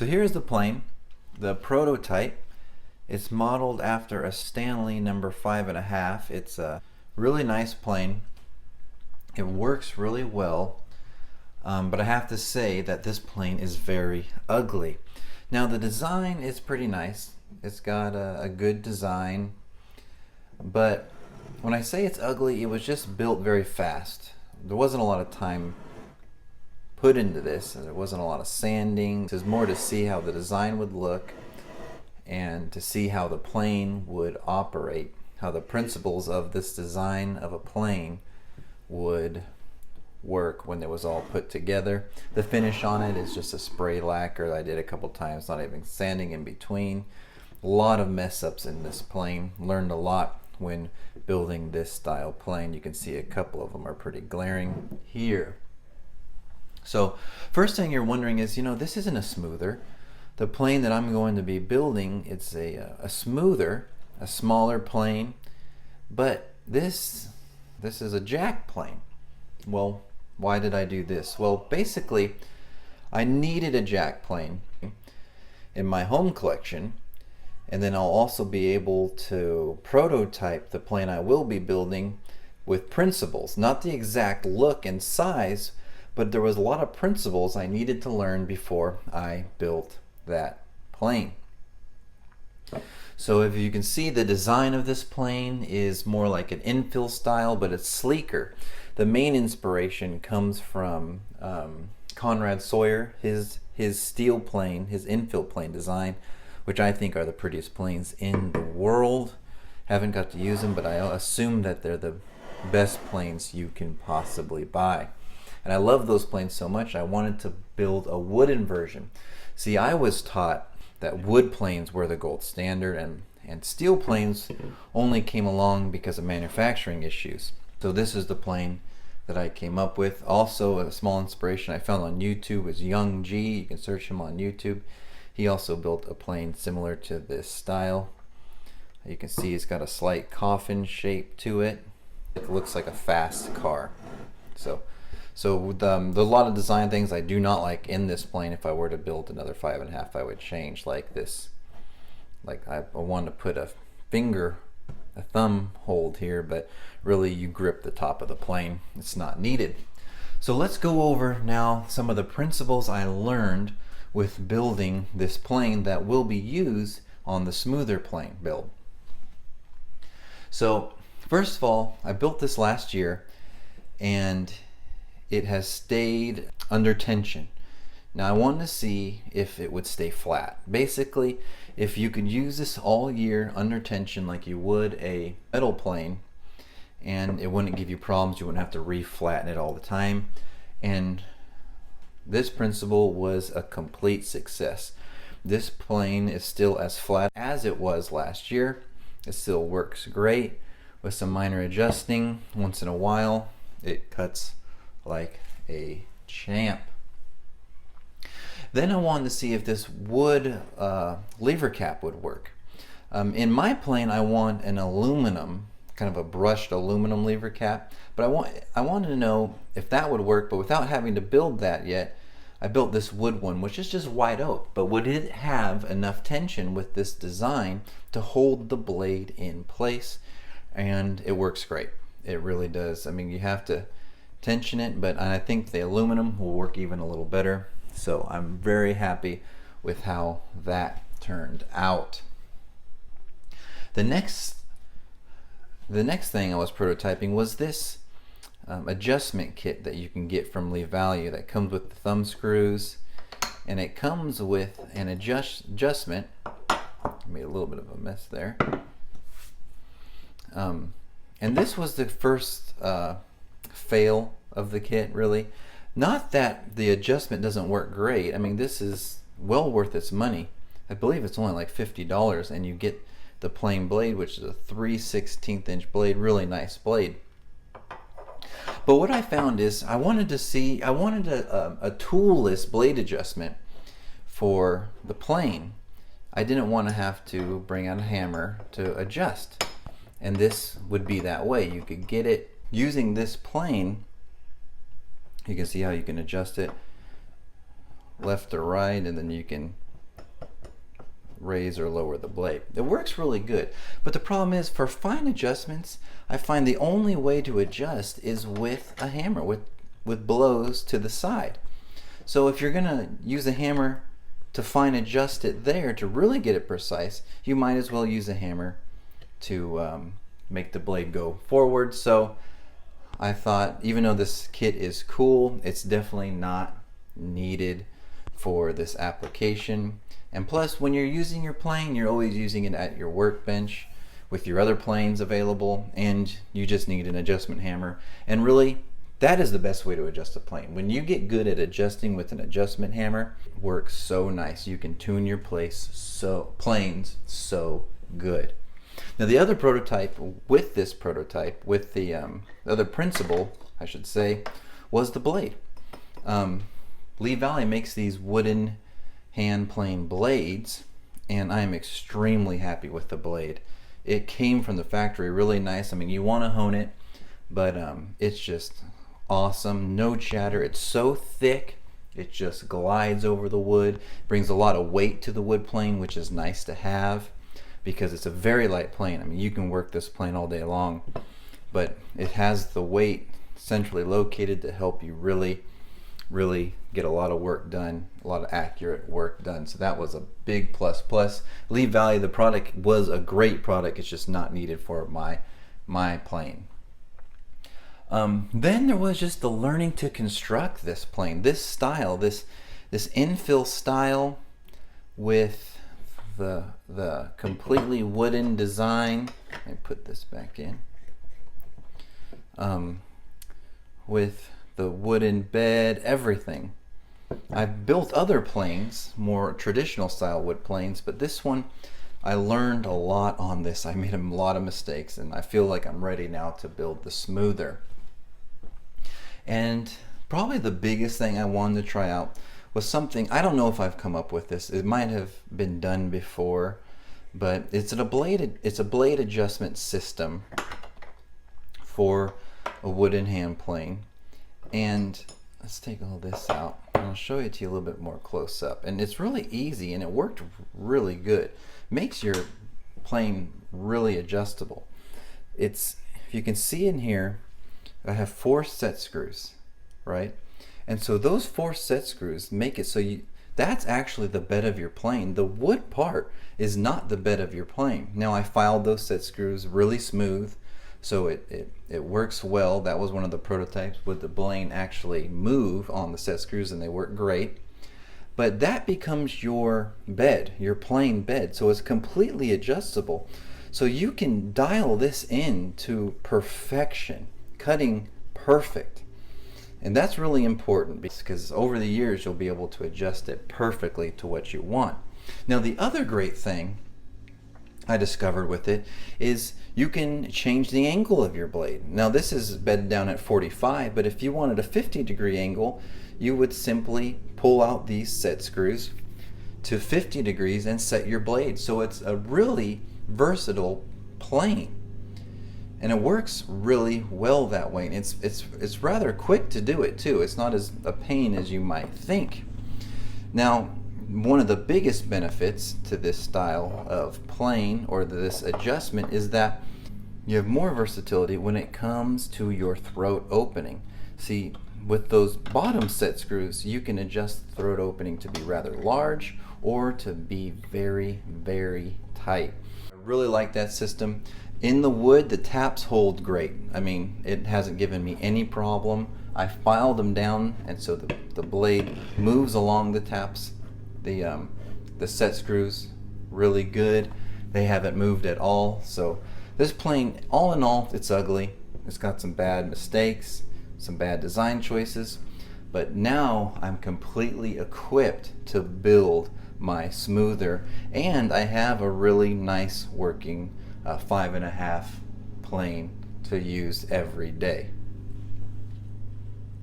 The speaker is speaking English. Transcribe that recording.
So here's the plane, the prototype. It's modeled after a Stanley number 5.5. It's a really nice plane. It works really well, but I have to say that this plane is very ugly. Now the design is pretty nice. It's got a good design, but when I say it's ugly, it was just built very fast. There wasn't a lot of time put into this. There wasn't a lot of sanding. It was more to see how the design would look and to see how the plane would operate, how the principles of this design of a plane would work when it was all put together. The finish on it is just a spray lacquer that I did a couple times, not even sanding in between. A lot of mess ups in this plane. Learned a lot when building this style plane. You can see a couple of them are pretty glaring here. So first thing you're wondering is, this isn't a smoother. The plane that I'm going to be building, it's a smoother, a smaller plane, but this is a jack plane. Well, why did I do this? Well, basically, I needed a jack plane in my home collection, and then I'll also be able to prototype the plane I will be building with principles. Not the exact look and size, but there was a lot of principles I needed to learn before I built that plane. So if you can see, the design of this plane is more like an infill style, but it's sleeker. The main inspiration comes from Conrad Sawyer, his steel plane, his infill plane design, which I think are the prettiest planes in the world. Haven't got to use them, but I assume that they're the best planes you can possibly buy. And I love those planes so much, I wanted to build a wooden version. See, I was taught that wood planes were the gold standard, and steel planes only came along because of manufacturing issues. So this is the plane that I came up with. Also, a small inspiration I found on YouTube is Young G. You can search him on YouTube. He also built a plane similar to this style. You can see it's got a slight coffin shape to it. It looks like a fast car. So with a lot of design things I do not like in this plane. If I were to build another 5.5, I would change like this. Like I want to put a thumb hold here, but really you grip the top of the plane. It's not needed. So let's go over now some of the principles I learned with building this plane that will be used on the smoother plane build. So first of all, I built this last year and it has stayed under tension. Now I wanted to see if it would stay flat. Basically, if you could use this all year under tension like you would a metal plane, and it wouldn't give you problems, you wouldn't have to re-flatten it all the time. And this principle was a complete success. This plane is still as flat as it was last year. It still works great with some minor adjusting. Once in a while, it cuts like a champ. Then I wanted to see if this wood lever cap would work. In my plane, I want an aluminum, kind of a brushed aluminum lever cap, but I wanted to know if that would work, but without having to build that yet, I built this wood one, which is just white oak. But would it have enough tension with this design to hold the blade in place? And it works great. It really does. I mean, you have to tension it, but I think the aluminum will work even a little better. So I'm very happy with how that turned out. The next thing I was prototyping was this adjustment kit that you can get from Lee Value that comes with the thumb screws, and it comes with an adjustment. I made a little bit of a mess there. And this was the first fail of the kit, really. Not that the adjustment doesn't work great. I mean, this is well worth its money. I believe it's only like $50, and you get the plain blade, which is a 3/16 inch blade, really nice blade. But what I found is I wanted a toolless blade adjustment for the plane. I didn't want to have to bring out a hammer to adjust, and this would be that way. You could get it using this plane. You can see how you can adjust it left to right, and then you can raise or lower the blade. It works really good. But the problem is, for fine adjustments, I find the only way to adjust is with a hammer, with blows to the side. So if you're gonna use a hammer to fine adjust it there to really get it precise, you might as well use a hammer to make the blade go forward. So I thought, even though this kit is cool, it's definitely not needed for this application. And plus, when you're using your plane, you're always using it at your workbench with your other planes available, and you just need an adjustment hammer. And really, that is the best way to adjust a plane. When you get good at adjusting with an adjustment hammer, it works so nice. You can tune your planes so good. Now the other prototype with this prototype, with the other principle, I should say, was the blade. Lee Valley makes these wooden hand plane blades, and I am extremely happy with the blade. It came from the factory really nice. I mean, you want to hone it, but it's just awesome. No chatter. It's so thick, it just glides over the wood, brings a lot of weight to the wood plane, which is nice to have because it's a very light plane. I mean, you can work this plane all day long, but it has the weight centrally located to help you really get a lot of work done, a lot of accurate work done. So that was a big plus. Plus, Lee Valley, the product was a great product. It's just not needed for my plane. Then there was just the learning to construct this plane, this style, this infill style with the completely wooden design. Let me put this back in. With the wooden bed, everything. I've built other planes, more traditional style wood planes, but this one, I learned a lot on this. I made a lot of mistakes, and I feel like I'm ready now to build the smoother. And probably the biggest thing I wanted to try out was something, I don't know if I've come up with this, it might have been done before, but it's a blade adjustment system for a wooden hand plane. And let's take all this out, and I'll show it to you a little bit more close up. And it's really easy, and it worked really good. Makes your plane really adjustable. If you can see in here, I have 4 set screws, right? And so those 4 set screws make it so that's actually the bed of your plane. The wood part is not the bed of your plane. Now, I filed those set screws really smooth, so it works well. That was one of the prototypes. Would the plane actually move on the set screws, and they work great. But that becomes your bed, your plane bed, so it's completely adjustable. So you can dial this in to perfection, cutting perfect. And that's really important because over the years you'll be able to adjust it perfectly to what you want. Now, the other great thing I discovered with it is you can change the angle of your blade. Now, this is bedded down at 45, but if you wanted a 50-degree angle, you would simply pull out these set screws to 50 degrees and set your blade. So it's a really versatile plane. And it works really well that way. And it's rather quick to do it too. It's not as a pain as you might think. Now, one of the biggest benefits to this style of plane, or this adjustment, is that you have more versatility when it comes to your throat opening. See, with those bottom set screws, you can adjust the throat opening to be rather large or to be very, very tight. I really like that system. In the wood, the taps hold great. I mean, it hasn't given me any problem. I filed them down, and so the blade moves along the taps. The set screws, really good. They haven't moved at all. So this plane, all in all, it's ugly. It's got some bad mistakes, some bad design choices, but now I'm completely equipped to build my smoother, and I have a really nice working 5.5 plane to use every day.